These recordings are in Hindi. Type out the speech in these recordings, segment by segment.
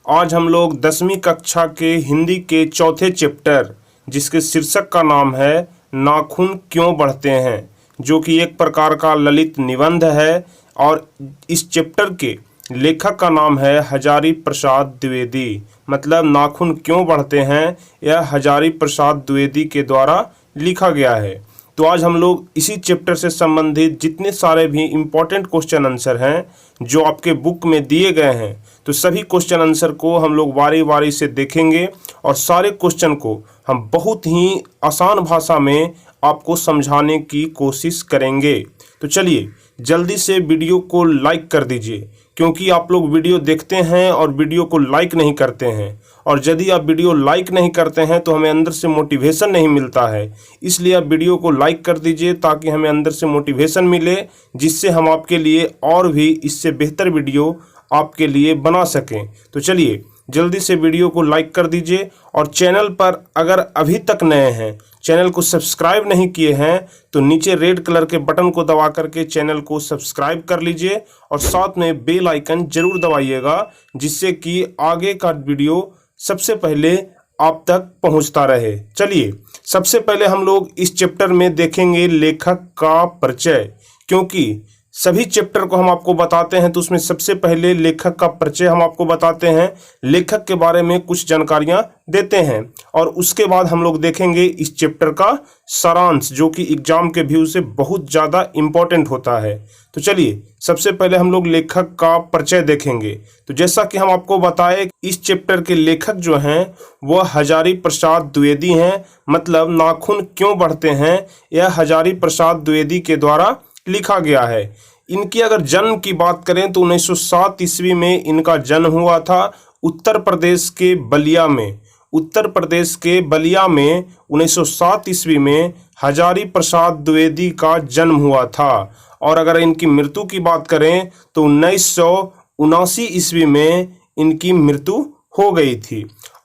आज हम लोग 10वीं कक्षा के हिंदी के चौथे चैप्टर जिसके शीर्षक का नाम है नाखून क्यों बढ़ते हैं, जो कि एक प्रकार का ललित निबंध है। और इस चैप्टर के लेखक का नाम है हजारी प्रसाद द्विवेदी। मतलब नाखून क्यों बढ़ते हैं यह हजारी प्रसाद द्विवेदी के द्वारा लिखा गया है। तो आज हम लोग इसी चैप्टर से संबंधित जितने सारे भी इम्पोर्टेंट क्वेश्चन आंसर हैं जो आपके बुक में दिए गए हैं, तो सभी क्वेश्चन आंसर को हम लोग बारी बारी से देखेंगे और सारे क्वेश्चन को हम बहुत ही आसान भाषा में आपको समझाने की कोशिश करेंगे। तो चलिए जल्दी से वीडियो को लाइक कर दीजिए, क्योंकि आप लोग वीडियो देखते हैं और वीडियो को लाइक नहीं करते हैं, और यदि आप वीडियो लाइक नहीं करते हैं तो हमें अंदर से मोटिवेशन नहीं मिलता है। इसलिए आप वीडियो को लाइक कर दीजिए ताकि हमें अंदर से मोटिवेशन मिले, जिससे हम आपके लिए और भी इससे बेहतर वीडियो आपके लिए बना सकें। तो चलिए जल्दी से वीडियो को लाइक कर दीजिए, और चैनल पर अगर अभी तक नए हैं, चैनल को सब्सक्राइब नहीं किए हैं, तो नीचे रेड कलर के बटन को दबा करके चैनल को सब्सक्राइब कर लीजिए और साथ में बेल आइकन जरूर दबाइएगा, जिससे कि आगे का वीडियो सबसे पहले आप तक पहुंचता रहे। चलिए सबसे पहले हम लोग इस चैप्टर में देखेंगे लेखक का परिचय, क्योंकि सभी चैप्टर को हम आपको बताते हैं तो उसमें सबसे पहले लेखक का परिचय हम आपको बताते हैं, लेखक के बारे में कुछ जानकारियां देते हैं, और उसके बाद हम लोग देखेंगे इस चैप्टर का सारांश, जो कि एग्जाम के व्यू से बहुत ज़्यादा इम्पोर्टेंट होता है। तो चलिए सबसे पहले हम लोग लेखक का परिचय देखेंगे। तो जैसा कि हम आपको बताए, इस चैप्टर के लेखक जो हैं वह हजारी प्रसाद द्विवेदी हैं। मतलब नाखून क्यों बढ़ते हैं यह हजारी प्रसाद द्विवेदी के द्वारा लिखा गया है। इनकी अगर जन्म की बात करें तो 1907 ईस्वी में इनका जन्म हुआ था उत्तर प्रदेश के बलिया में। उत्तर प्रदेश के बलिया में 1907 ईस्वी में हजारी प्रसाद द्विवेदी का जन्म हुआ था। और अगर इनकी मृत्यु की बात करें तो 1979 ईस्वी में इनकी मृत्यु हो गई थी।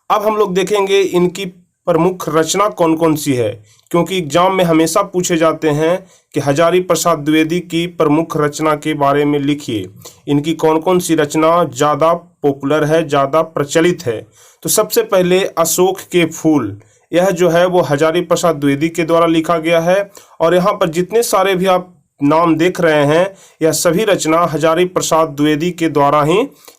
अब हम लोग देखेंगे इनकी प्रमुख रचना कौन कौन सी है, क्योंकि एग्जाम में हमेशा पूछे जाते हैं कि हजारी प्रसाद द्विवेदी की प्रमुख रचना के बारे में लिखिए, इनकी कौन कौन सी रचना ज़्यादा पॉपुलर है, ज़्यादा प्रचलित है। तो सबसे पहले अशोक के फूल, यह जो है वो हजारी प्रसाद द्विवेदी के द्वारा लिखा गया है। और यहाँ पर जितने सारे भी आप नाम देख रहे हैं यह सभी रचना हजारी प्रसाद द्विवेदी के द्वारा ही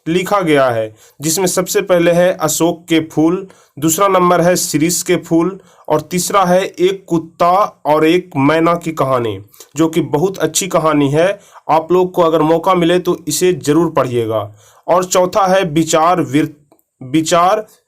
लिखा गया है, जिसमें सबसे पहले है अशोक के फूल, दूसरा नंबर है शिरीष के फूल, और तीसरा है एक कुत्ता और एक मैना की कहानी, जो कि बहुत अच्छी कहानी है। आप लोग को अगर मौका मिले तो इसे जरूर पढ़िएगा। और चौथा है विचार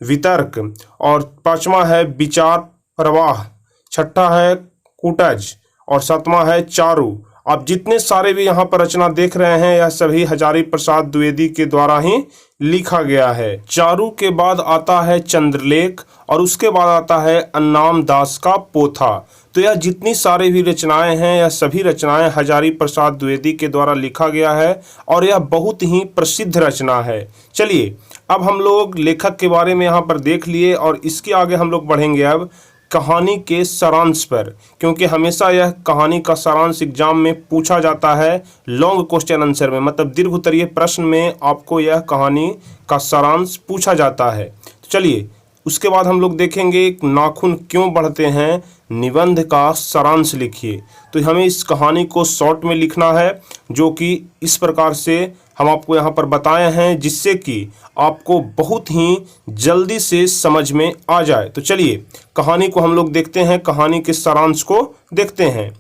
वितर्क, और पांचवा है विचार प्रवाह, छठा है कुटज, और सातवां है चारू। आप जितने सारे भी यहाँ पर रचना देख रहे हैं यह सभी हजारी प्रसाद द्विवेदी के द्वारा ही लिखा गया है। चारू के बाद आता है चंद्रलेख, और उसके बाद आता है अन्नाम दास का पोथा। तो यह जितनी सारी भी रचनाएं हैं यह सभी रचनाएं हजारी प्रसाद द्विवेदी के द्वारा लिखा गया है, और यह बहुत ही प्रसिद्ध रचना है। चलिए अब हम लोग लेखक के बारे में यहाँ पर देख लिए, और इसके आगे हम लोग बढ़ेंगे अब कहानी के सारांश पर, क्योंकि हमेशा यह कहानी का सारांश एग्जाम में पूछा जाता है लॉन्ग क्वेश्चन आंसर में। मतलब दीर्घ उत्तरीय प्रश्न में आपको यह कहानी का सारांश पूछा जाता है। तो चलिए उसके बाद हम लोग देखेंगे नाखून क्यों बढ़ते हैं निबंध का सारांश लिखिए। तो हमें इस कहानी को शॉर्ट में लिखना है, जो कि इस प्रकार से हम आपको यहाँ पर बताए हैं, जिससे कि आपको बहुत ही जल्दी से समझ में आ जाए। तो चलिए कहानी को हम लोग देखते हैं, कहानी के सारांश को देखते हैं।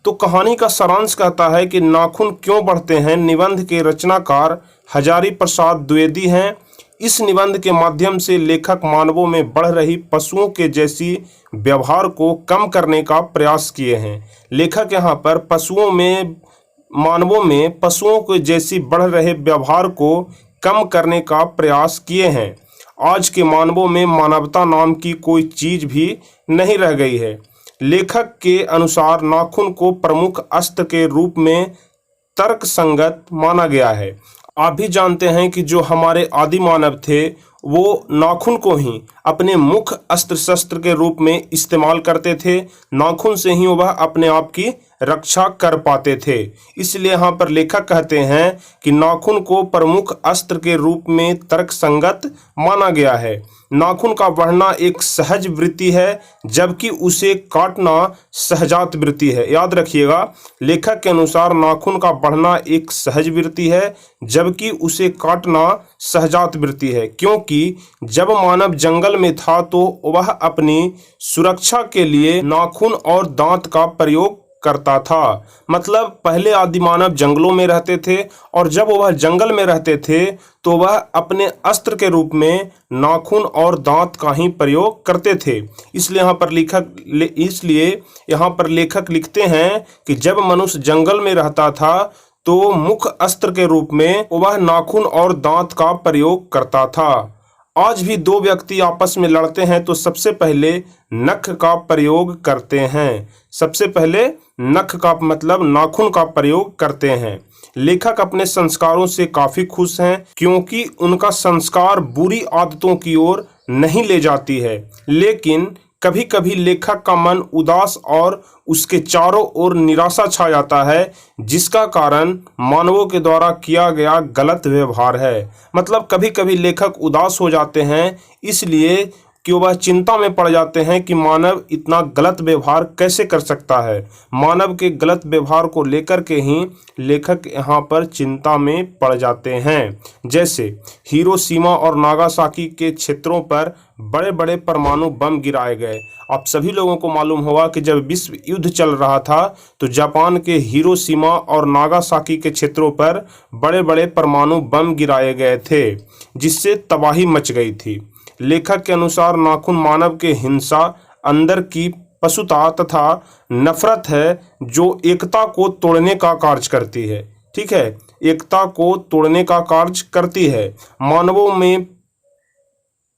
तो कहानी का सारांश कहता है कि नाखून क्यों बढ़ते हैं निबंध के रचनाकार हजारी प्रसाद द्विवेदी हैं। इस निबंध के माध्यम से लेखक मानवों में बढ़ रही पशुओं के जैसी व्यवहार को कम करने का प्रयास किए हैं। लेखक यहाँ पर मानवों में पशुओं के जैसी बढ़ रहे व्यवहार को कम करने का प्रयास किए हैं। आज के मानवों में मानवता नाम की कोई चीज भी नहीं रह गई है। लेखक के अनुसार नाखून को प्रमुख अस्त्र के रूप में तर्क संगत माना गया है। आप भी जानते हैं कि जो हमारे आदि मानव थे वो नाखून को ही अपने मुख्य अस्त्र शस्त्र के रूप में इस्तेमाल करते थे। नाखून से ही वह अपने आप की रक्षा कर पाते थे। इसलिए यहाँ पर लेखक कहते हैं कि नाखून को प्रमुख अस्त्र के रूप में तर्कसंगत माना गया है। नाखून का बढ़ना एक सहज वृत्ति है, जबकि उसे काटना सहजात वृत्ति है। याद रखिएगा, लेखक के अनुसार नाखून का बढ़ना एक सहज वृत्ति है, जबकि उसे काटना सहजात वृत्ति है। क्योंकि जब मानव जंगल में था तो वह अपनी सुरक्षा के लिए नाखून और दांत का प्रयोग करता था। मतलब पहले आदि मानव जंगलों में रहते थे, और जब वह जंगल में रहते थे तो वह अपने अस्त्र के रूप में नाखून और दांत का ही प्रयोग करते थे। इसलिए यहाँ पर लेखक लिखते हैं कि जब मनुष्य जंगल में रहता था तो मुख्य अस्त्र के रूप में वह नाखून और दांत का प्रयोग करता था। आज भी दो व्यक्ति आपस में लड़ते हैं तो सबसे पहले नख का प्रयोग करते हैं। सबसे पहले नख का मतलब नाखून का प्रयोग करते हैं। लेखक अपने संस्कारों से काफी खुश हैं, क्योंकि उनका संस्कार बुरी आदतों की ओर नहीं ले जाती है। लेकिन कभी कभी लेखक का मन उदास और उसके चारों ओर निराशा छा जाता है, जिसका कारण मानवों के द्वारा किया गया गलत व्यवहार है। मतलब कभी कभी लेखक उदास हो जाते हैं, इसलिए कि वह चिंता में पड़ जाते हैं कि मानव इतना गलत व्यवहार कैसे कर सकता है। मानव के गलत व्यवहार को लेकर के ही लेखक यहाँ पर चिंता में पड़ जाते हैं। जैसे हिरोशिमा और नागासाकी के क्षेत्रों पर बड़े बड़े परमाणु बम गिराए गए। आप सभी लोगों को मालूम होगा कि जब विश्व युद्ध चल रहा था तो जापान के हिरोशिमा और नागासाकी के क्षेत्रों पर बड़े बड़े परमाणु बम गिराए गए थे, जिससे तबाही मच गई थी। लेखक के अनुसार नाखून मानव के हिंसा, अंदर की पशुता तथा नफरत है, जो एकता को तोड़ने का कार्य करती है। ठीक है, एकता को तोड़ने का कार्य करती है। मानवों में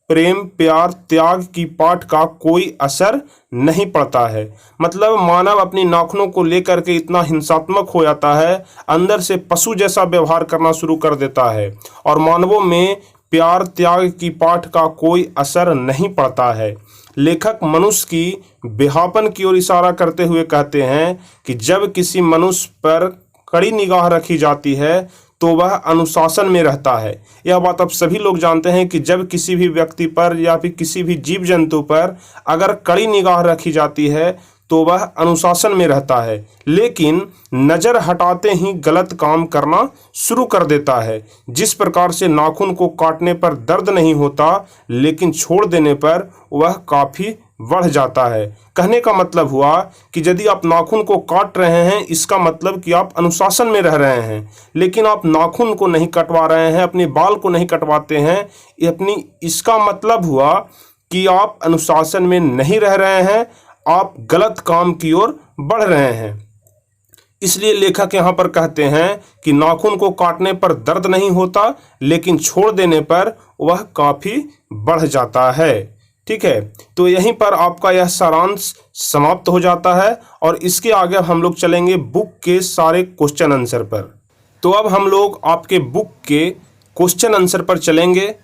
प्रेम, प्यार, त्याग की पाठ का कोई असर नहीं पड़ता है। मतलब मानव अपनी नाखूनों को लेकर के इतना हिंसात्मक हो जाता है, अंदर से पशु जैसा व्यवहार करना शुरू कर देता है, और मानवों में प्यार, त्याग की पाठ का कोई असर नहीं पड़ता है। लेखक मनुष्य की बेहापन की ओर इशारा करते हुए कहते हैं कि जब किसी मनुष्य पर कड़ी निगाह रखी जाती है तो वह अनुशासन में रहता है। यह बात आप सभी लोग जानते हैं कि जब किसी भी व्यक्ति पर या फिर किसी भी जीव जंतु पर अगर कड़ी निगाह रखी जाती है तो वह अनुशासन में रहता है, लेकिन नज़र हटाते ही गलत काम करना शुरू कर देता है। जिस प्रकार से नाखून को काटने पर दर्द नहीं होता, लेकिन छोड़ देने पर वह काफ़ी बढ़ जाता है। कहने का मतलब हुआ कि यदि आप नाखून को काट रहे हैं, इसका मतलब कि आप अनुशासन में रह रहे हैं, लेकिन आप नाखून को नहीं कटवा रहे हैं, अपने बाल को नहीं कटवाते हैं, इसका मतलब हुआ कि आप अनुशासन में नहीं रह रहे हैं, आप गलत काम की ओर बढ़ रहे हैं। इसलिए लेखक यहाँ पर कहते हैं कि नाखून को काटने पर दर्द नहीं होता, लेकिन छोड़ देने पर वह काफ़ी बढ़ जाता है। ठीक है, तो यहीं पर आपका यह सारांश समाप्त हो जाता है, और इसके आगे हम लोग चलेंगे बुक के सारे क्वेश्चन आंसर पर। तो अब हम लोग आपके बुक के क्वेश्चन आंसर पर चलेंगे,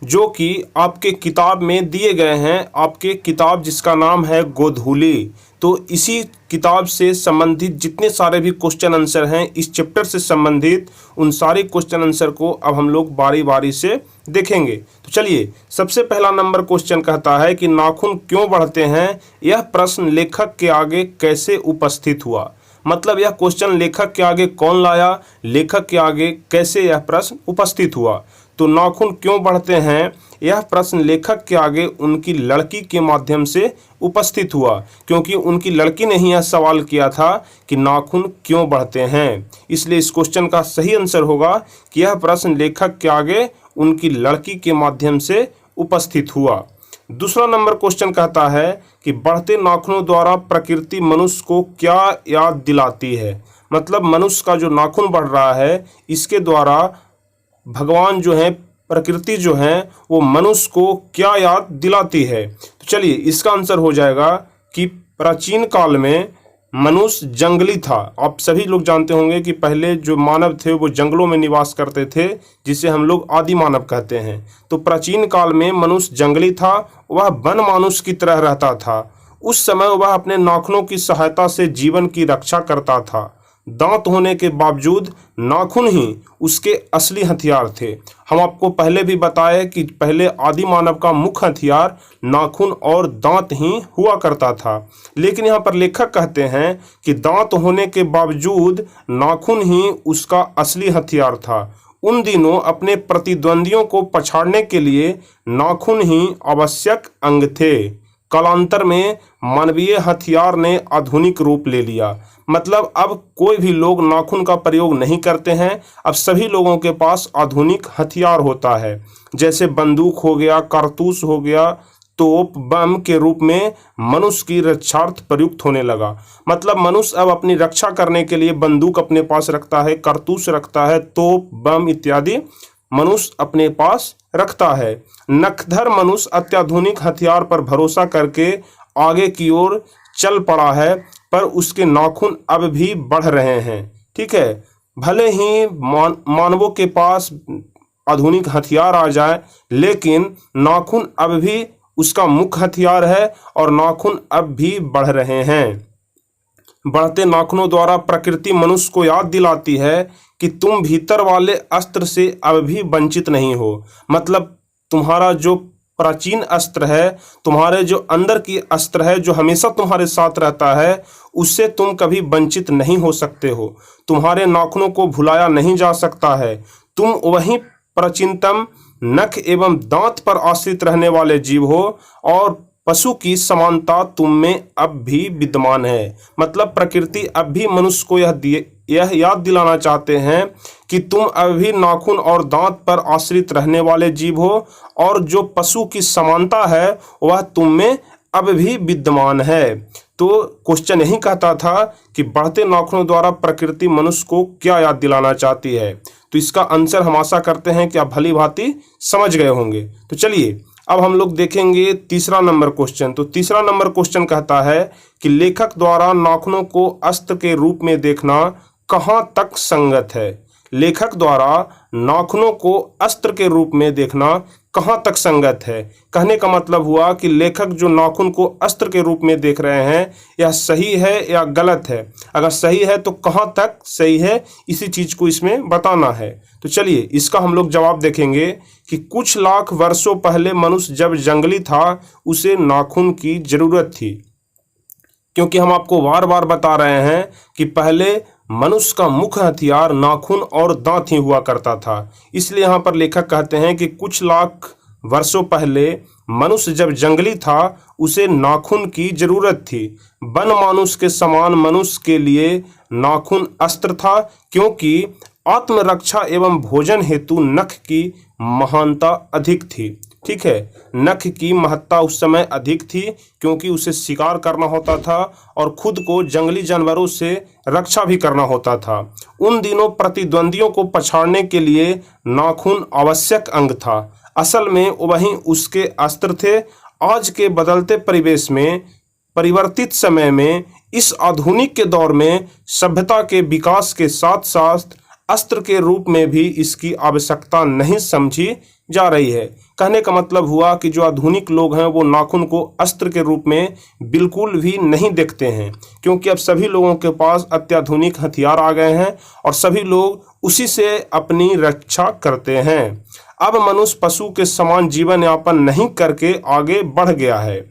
जो कि आपके किताब में दिए गए हैं। आपके किताब जिसका नाम है गोधूली, तो इसी किताब से संबंधित जितने सारे भी क्वेश्चन आंसर हैं, इस चैप्टर से संबंधित उन सारे क्वेश्चन आंसर को अब हम लोग बारी बारी से देखेंगे। तो चलिए, सबसे पहला नंबर क्वेश्चन कहता है कि नाखून क्यों बढ़ते हैं? यह प्रश्न लेखक के आगे कैसे उपस्थित हुआ? मतलब यह क्वेश्चन लेखक के आगे कौन लाया, लेखक के आगे कैसे यह प्रश्न उपस्थित हुआ? तो नाखून क्यों बढ़ते हैं, यह प्रश्न लेखक के आगे उनकी लड़की के माध्यम से उपस्थित हुआ, क्योंकि उनकी लड़की ने ही यह सवाल किया था कि नाखून क्यों बढ़ते हैं। इसलिए इस क्वेश्चन का सही आंसर होगा कि यह प्रश्न लेखक के आगे उनकी लड़की के माध्यम से उपस्थित हुआ। दूसरा नंबर क्वेश्चन कहता है कि बढ़ते नाखूनों द्वारा प्रकृति मनुष्य को क्या याद दिलाती है? मतलब मनुष्य का जो नाखून बढ़ रहा है, इसके द्वारा भगवान जो है, प्रकृति जो है, वो मनुष्य को क्या याद दिलाती है? तो चलिए, इसका आंसर हो जाएगा कि प्राचीन काल में मनुष्य जंगली था। आप सभी लोग जानते होंगे कि पहले जो मानव थे वो जंगलों में निवास करते थे, जिसे हम लोग आदि मानव कहते हैं। तो प्राचीन काल में मनुष्य जंगली था, वह वन मानुष की तरह रहता था। उस समय वह अपने नाखूनों की सहायता से जीवन की रक्षा करता था। दांत होने के बावजूद नाखून ही उसके असली हथियार थे। हम आपको पहले भी बताए कि पहले आदि मानव का मुख्य हथियार नाखून और दांत ही हुआ करता था, लेकिन यहाँ पर लेखक कहते हैं कि दांत होने के बावजूद नाखून ही उसका असली हथियार था। उन दिनों अपने प्रतिद्वंदियों को पछाड़ने के लिए नाखून ही आवश्यक अंग थे। कालांतर में मानवीय हथियार ने आधुनिक रूप ले लिया, मतलब अब कोई भी लोग नाखून का प्रयोग नहीं करते हैं। अब सभी लोगों के पास आधुनिक हथियार होता है, जैसे बंदूक हो गया, कारतूस हो गया, तोप, बम के रूप में मनुष्य की रक्षार्थ प्रयुक्त होने लगा। मतलब मनुष्य अब अपनी रक्षा करने के लिए बंदूक अपने पास रखता है, कारतूस रखता है, तोप, बम इत्यादि मनुष्य अपने पास रखता है। नखधर मनुष्य अत्याधुनिक हथियार पर भरोसा करके आगे की ओर चल पड़ा है, पर उसके नाखून अब भी बढ़ रहे हैं। ठीक है, भले ही मानवों के पास आधुनिक हथियार आ जाए, लेकिन नाखून अब भी उसका मुख्य हथियार है और नाखून अब भी बढ़ रहे हैं। बढ़ते नाखूनों द्वारा प्रकृति मनुष्य को याद दिलाती है कि तुम भीतर वाले अस्त्र से अब भी वंचित नहीं हो। मतलब तुम्हारा जो प्राचीन अस्त्र है, तुम्हारे जो अंदर की अस्त्र है, जो हमेशा तुम्हारे साथ रहता है, उससे तुम कभी वंचित नहीं हो सकते हो। तुम्हारे नाखूनों को भुलाया नहीं जा सकता है। तुम वही प्राचीनतम नख एवं दांत पर आश्रित रहने वाले जीव हो और पशु की समानता तुम में अब भी विद्यमान है। मतलब प्रकृति अब भी मनुष्य को यह याद दिलाना चाहते हैं कि तुम अब भी नाखून और दांत पर आश्रित रहने वाले जीव हो और जो पशु की समानता है वह तुम में अब भी विद्यमान है। तो क्वेश्चन यही कहता था कि बढ़ते नाखूनों द्वारा प्रकृति मनुष्य को क्या याद दिलाना चाहती है। तो इसका आंसर हम आशा करते हैं कि आप भली भांति समझ गए होंगे। तो चलिए अब हम लोग देखेंगे तीसरा नंबर क्वेश्चन। तो तीसरा नंबर क्वेश्चन कहता है कि लेखक द्वारा नाखूनों को अस्त्र के रूप में देखना कहाँ तक संगत है। लेखक द्वारा नाखूनों को अस्त्र के रूप में देखना कहाँ तक संगत है। कहने का मतलब हुआ कि लेखक जो नाखून को अस्त्र के रूप में देख रहे हैं, यह सही है या गलत है। अगर सही है तो कहाँ तक सही है, इसी चीज को इसमें बताना है। तो चलिए इसका हम लोग जवाब देखेंगे कि कुछ लाख वर्षों पहले मनुष्य जब जंगली था, उसे नाखून की जरूरत थी। क्योंकि हम आपको बार बार बता रहे हैं कि पहले मनुष्य का मुख्य हथियार नाखून और दांत ही हुआ करता था। इसलिए यहाँ पर लेखक कहते हैं कि कुछ लाख वर्षों पहले मनुष्य जब जंगली था, उसे नाखून की जरूरत थी। वन मानुष के समान मनुष्य के लिए नाखून अस्त्र था, क्योंकि आत्मरक्षा एवं भोजन हेतु नख की महानता अधिक थी। ठीक है, नख की महत्ता उस समय अधिक थी, क्योंकि उसे शिकार करना होता था और खुद को जंगली जानवरों से रक्षा भी करना होता था। उन दिनों प्रतिद्वंदियों को पछाड़ने के लिए नाखून आवश्यक अंग था। असल में वही उसके अस्त्र थे। आज के बदलते परिवेश में, परिवर्तित समय में, इस आधुनिक के दौर में सभ्यता के विकास के साथ साथ अस्त्र के रूप में भी इसकी आवश्यकता नहीं समझी जा रही है। कहने का मतलब हुआ कि जो आधुनिक लोग हैं वो नाखून को अस्त्र के रूप में बिल्कुल भी नहीं देखते हैं, क्योंकि अब सभी लोगों के पास अत्याधुनिक हथियार आ गए हैं और सभी लोग उसी से अपनी रक्षा करते हैं। अब मनुष्य पशु के समान जीवन यापन नहीं करके आगे बढ़ गया है,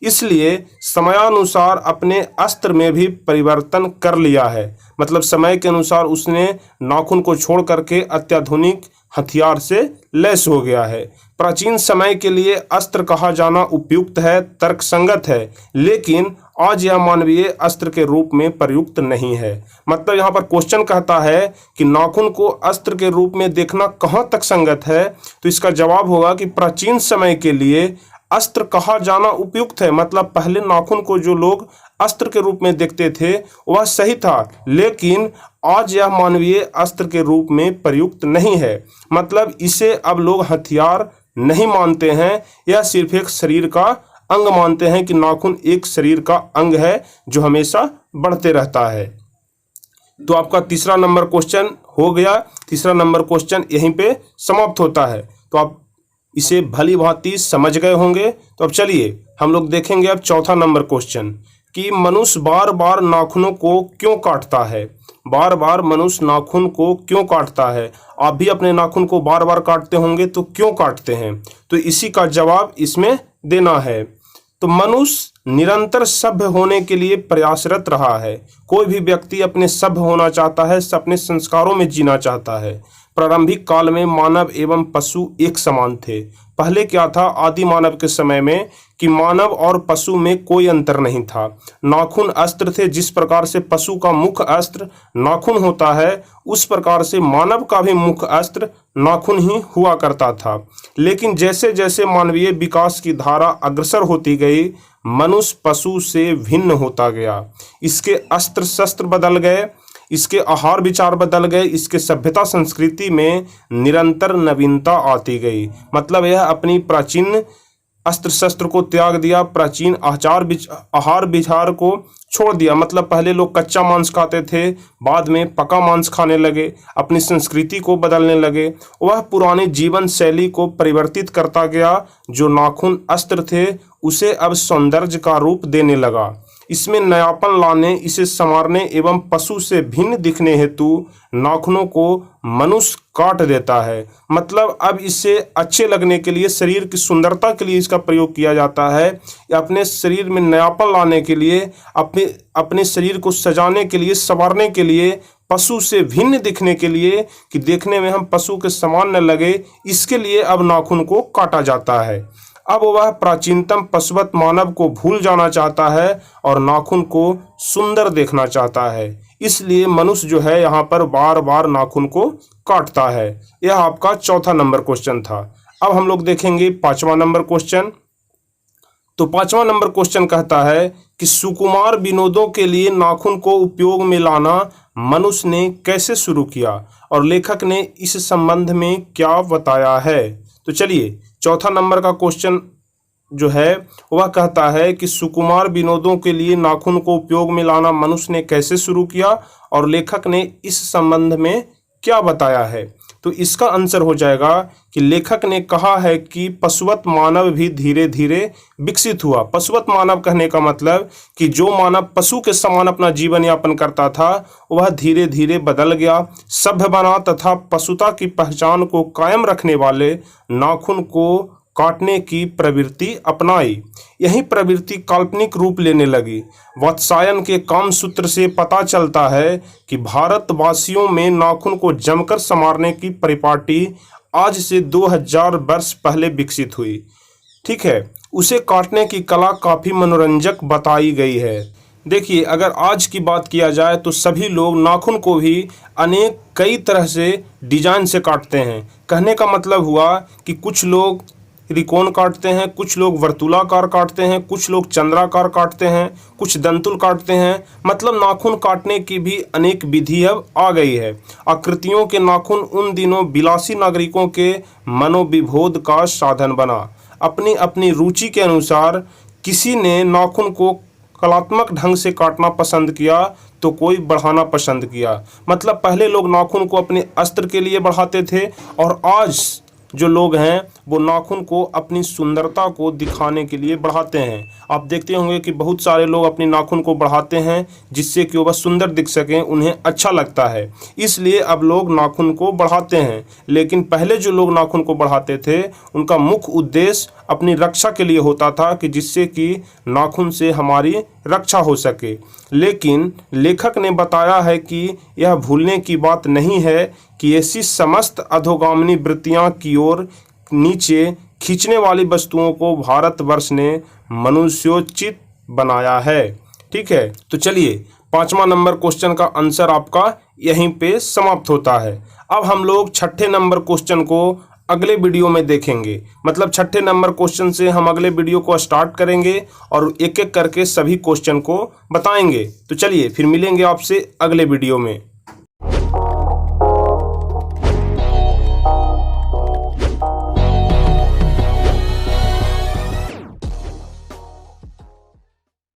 इसलिए समयानुसार अपने अस्त्र में भी परिवर्तन कर लिया है। मतलब समय के अनुसार उसने नाखून को छोड़ करके अत्याधुनिक हथियार से लैस हो गया है। प्राचीन समय के लिए अस्त्र कहा जाना उपयुक्त है, तर्कसंगत है, लेकिन आज यह मानवीय अस्त्र के रूप में प्रयुक्त नहीं है। मतलब यहाँ पर क्वेश्चन कहता है कि नाखून को अस्त्र के रूप में देखना कहाँ तक संगत है। तो इसका जवाब होगा कि प्राचीन समय के लिए अस्त्र कहा जाना उपयुक्त है। मतलब पहले नाखून को जो लोग अस्त्र के रूप में देखते थे वह सही था, लेकिन आज यह मानवीय अस्त्र के रूप में प्रयुक्त नहीं है। मतलब इसे अब लोग हथियार नहीं मानते हैं, यह सिर्फ एक शरीर का अंग मानते हैं कि नाखून एक शरीर का अंग है जो हमेशा बढ़ते रहता है। तो आपका तीसरा नंबर क्वेश्चन हो गया। तीसरा नंबर क्वेश्चन यहीं पे समाप्त होता है। तो आप इसे भली भांति समझ गए होंगे। तो अब चलिए हम लोग देखेंगे अब चौथा नंबर क्वेश्चन कि मनुष्य बार बार नाखूनों को क्यों काटता है। बार बार मनुष्य नाखून को क्यों काटता है। आप भी अपने नाखून को बार बार काटते होंगे, तो क्यों काटते हैं, तो इसी का जवाब इसमें देना है। तो मनुष्य निरंतर सभ्य होने के लिए प्रयासरत रहा है। कोई भी व्यक्ति अपने सभ्य होना चाहता है, अपने संस्कारों में जीना चाहता है। प्रारंभिक काल में मानव एवं पशु एक समान थे। पहले क्या था, आदि मानव के समय में, कि मानव और पशु में कोई अंतर नहीं था। नाखून अस्त्र थे। जिस प्रकार से पशु का मुख्य अस्त्र नाखून होता है, उस प्रकार से मानव का भी मुख्य अस्त्र नाखून ही हुआ करता था। लेकिन जैसे जैसे मानवीय विकास की धारा अग्रसर होती गई, मनुष्य पशु से भिन्न होता गया। इसके अस्त्र शस्त्र बदल गए, इसके आहार विचार बदल गए, इसके सभ्यता संस्कृति में निरंतर नवीनता आती गई। मतलब यह अपनी प्राचीन अस्त्र शस्त्र को त्याग दिया, प्राचीन आहार विचार को छोड़ दिया। मतलब पहले लोग कच्चा मांस खाते थे, बाद में पका मांस खाने लगे, अपनी संस्कृति को बदलने लगे। वह पुरानी जीवन शैली को परिवर्तित करता गया। जो नाखून अस्त्र थे, उसे अब सौंदर्य का रूप देने लगा। इसमें नयापन लाने, इसे संवारने एवं पशु से भिन्न दिखने हेतु नाखूनों को मनुष्य काट देता है। मतलब अब इससे अच्छे लगने के लिए, शरीर की सुंदरता के लिए इसका प्रयोग किया जाता है, या अपने शरीर में नयापन लाने के लिए, अपने शरीर को सजाने के लिए, संवारने के लिए, पशु से भिन्न दिखने के लिए, कि देखने में हम पशु के समान न लगे, इसके लिए अब नाखून को काटा जाता है। अब वह प्राचीनतम पशुवत मानव को भूल जाना चाहता है और नाखून को सुंदर देखना चाहता है। इसलिए मनुष्य जो है यहाँ पर बार बार नाखून को काटता है। यह आपका चौथा नंबर क्वेश्चन था। अब हम लोग देखेंगे पांचवा नंबर क्वेश्चन। तो पांचवा नंबर क्वेश्चन कहता है कि सुकुमार विनोदों के लिए नाखून को उपयोग में लाना मनुष्य ने कैसे शुरू किया और लेखक ने इस संबंध में क्या बताया है। तो चलिए चौथा नंबर का क्वेश्चन जो है वह कहता है कि सुकुमार विनोदों के लिए नाखून को उपयोग में लाना मनुष्य ने कैसे शुरू किया और लेखक ने इस संबंध में क्या बताया है। तो इसका आंसर हो जाएगा कि लेखक ने कहा है कि पशुवत मानव भी धीरे धीरे विकसित हुआ। पशुवत मानव कहने का मतलब कि जो मानव पशु के समान अपना जीवन यापन करता था, वह धीरे धीरे बदल गया, सभ्य बना तथा पशुता की पहचान को कायम रखने वाले नाखून को काटने की प्रवृत्ति अपनाई। यही प्रवृत्ति काल्पनिक रूप लेने लगी। वात्सायन के काम सूत्र से पता चलता है कि भारतवासियों में नाखून को जमकर संवारने की परिपाटी आज से 2000 वर्ष पहले विकसित हुई। ठीक है, उसे काटने की कला काफ़ी मनोरंजक बताई गई है। देखिए, अगर आज की बात किया जाए तो सभी लोग नाखून को भी कई तरह से डिजाइन से काटते हैं। कहने का मतलब हुआ कि कुछ लोग त्रिकोण काटते हैं, कुछ लोग वर्तुलाकार काटते हैं, कुछ लोग चंद्राकार काटते हैं, कुछ दंतुल काटते हैं। मतलब नाखून काटने की भी अनेक विधि अब आ गई है। आकृतियों के नाखून उन दिनों विलासी नागरिकों के मनोविभोद का साधन बना। अपनी अपनी रुचि के अनुसार किसी ने नाखून को कलात्मक ढंग से काटना पसंद किया तो कोई बढ़ाना पसंद किया। मतलब पहले लोग नाखून को अपने अस्त्र के लिए बढ़ाते थे और आज जो लोग हैं वो नाखून को अपनी सुंदरता को दिखाने के लिए बढ़ाते हैं। आप देखते होंगे कि बहुत सारे लोग अपनी नाखून को बढ़ाते हैं जिससे कि वह सुंदर दिख सकें, उन्हें अच्छा लगता है, इसलिए अब लोग नाखून को बढ़ाते हैं। लेकिन पहले जो लोग नाखून को बढ़ाते थे उनका मुख्य उद्देश्य अपनी रक्षा के लिए होता था, कि जिससे कि नाखून से हमारी रक्षा हो सके। लेकिन लेखक ने बताया है कि यह भूलने की बात नहीं है कि ऐसी समस्त अधोगामिनी वृत्तियां की ओर नीचे खींचने वाली वस्तुओं को भारतवर्ष ने मनुष्योचित बनाया है। ठीक है, तो चलिए पांचवा नंबर क्वेश्चन का आंसर आपका यहीं पे समाप्त होता है। अब हम लोग छठे नंबर क्वेश्चन को अगले वीडियो में देखेंगे। मतलब छठे नंबर क्वेश्चन से हम अगले वीडियो को स्टार्ट करेंगे और एक एक करके सभी क्वेश्चन को बताएंगे। तो चलिए फिर मिलेंगे आपसे अगले वीडियो में।